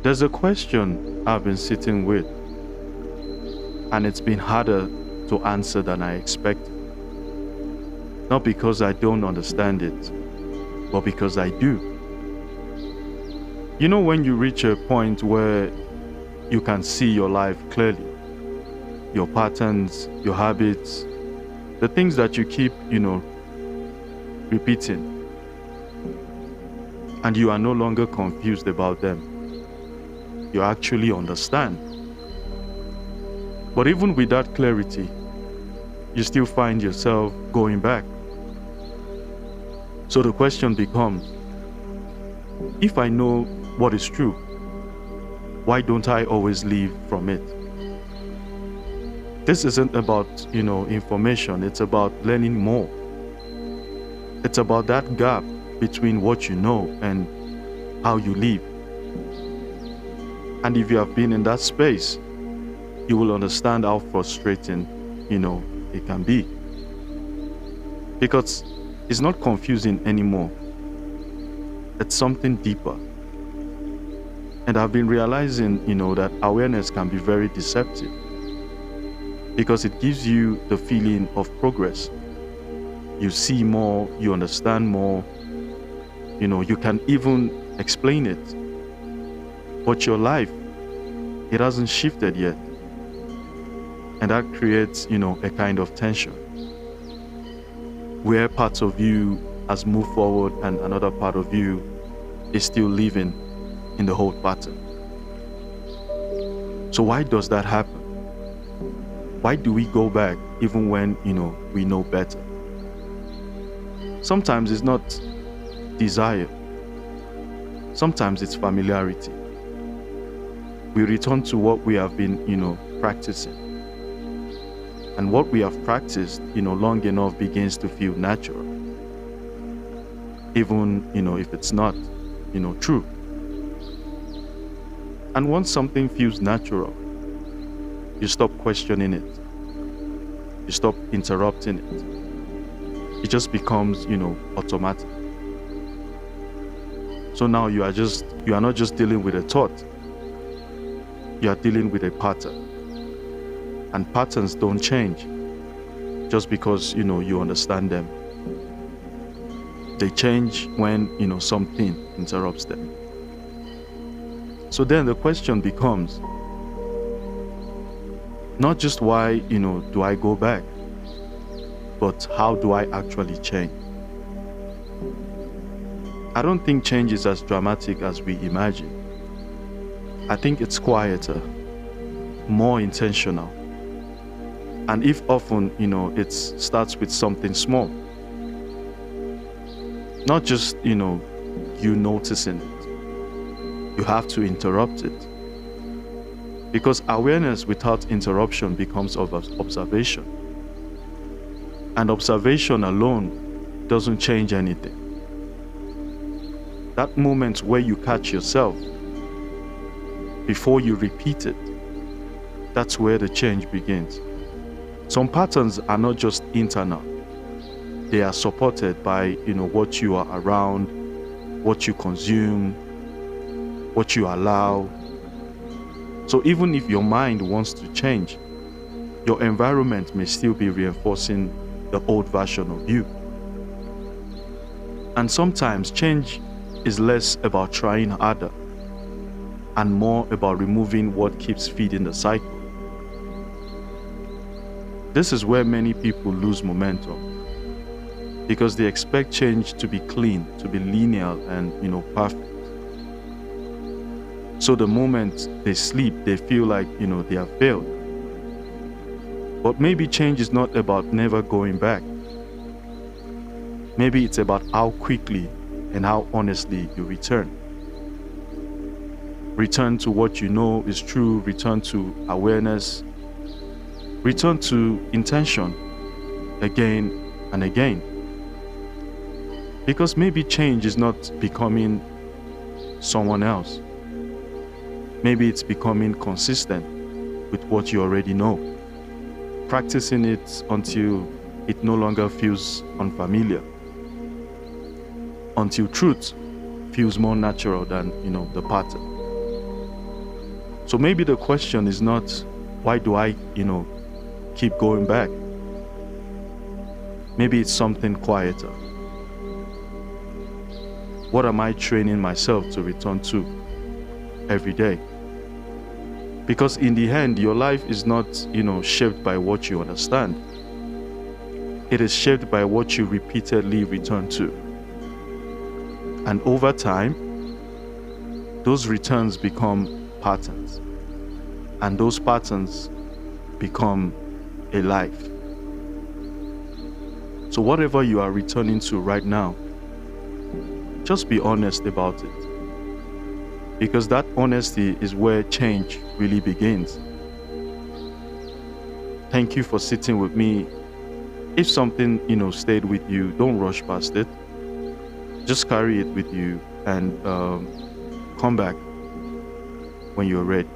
There's a question I've been sitting with, and it's been harder to answer than I expected. Not because I don't understand it, but because I do. You know, when you reach a point where you can see your life clearly, your patterns, your habits, the things that you keep, repeating, and you are no longer confused about them. You actually understand. But even with that clarity, you still find yourself going back. So the question becomes, if I know what is true, why don't I always live from it? This isn't about, information. It's about learning more. It's about that gap between what you know and how you live. And if you have been in that space, you will understand how frustrating, it can be. Because it's not confusing anymore. It's something deeper. And I've been realizing, that awareness can be very deceptive because it gives you the feeling of progress. You see more, you understand more, you can even explain it. But your life, it hasn't shifted yet. And that creates, a kind of tension where parts of you has moved forward and another part of you is still living in the old pattern. So why does that happen? Why do we go back even when, we know better? Sometimes it's not desire. Sometimes it's familiarity. We return to what we have been, practicing. And what we have practiced, long enough begins to feel natural. Even, if it's not, true. And once something feels natural, you stop questioning it. You stop interrupting it. It just becomes, automatic. So now you are not just dealing with a thought. You are dealing with a pattern. And patterns don't change just because, you understand them. They change when, something interrupts them. So then the question becomes, not just why, do I go back, but how do I actually change? I don't think change is as dramatic as we imagine. I think it's quieter, more intentional. And if often, it starts with something small. Not just, you noticing it. You have to interrupt it. Because awareness without interruption becomes observation. And observation alone doesn't change anything. That moment where you catch yourself, before you repeat it, that's where the change begins. Some patterns are not just internal. They are supported by, what you are around, what you consume, what you allow. So even if your mind wants to change, your environment may still be reinforcing the old version of you. And sometimes change is less about trying harder and more about removing what keeps feeding the cycle. This is where many people lose momentum because they expect change to be clean, to be linear and, perfect. So the moment they sleep, they feel like, they have failed. But maybe change is not about never going back. Maybe it's about how quickly and how honestly you return. Return to what you know is true, return to awareness, return to intention again and again. Because maybe change is not becoming someone else. Maybe it's becoming consistent with what you already know. Practicing it until it no longer feels unfamiliar. Until truth feels more natural than, the pattern. So maybe the question is not, why do I, keep going back? Maybe it's something quieter. What am I training myself to return to every day? Because in the end, your life is not, shaped by what you understand. It is shaped by what you repeatedly return to. And over time, those returns become patterns. And those patterns become a life. So whatever you are returning to right now, just be honest about it. Because that honesty is where change really begins. Thank you for sitting with me. If something, stayed with you, don't rush past it. Just carry it with you and come back when you're ready.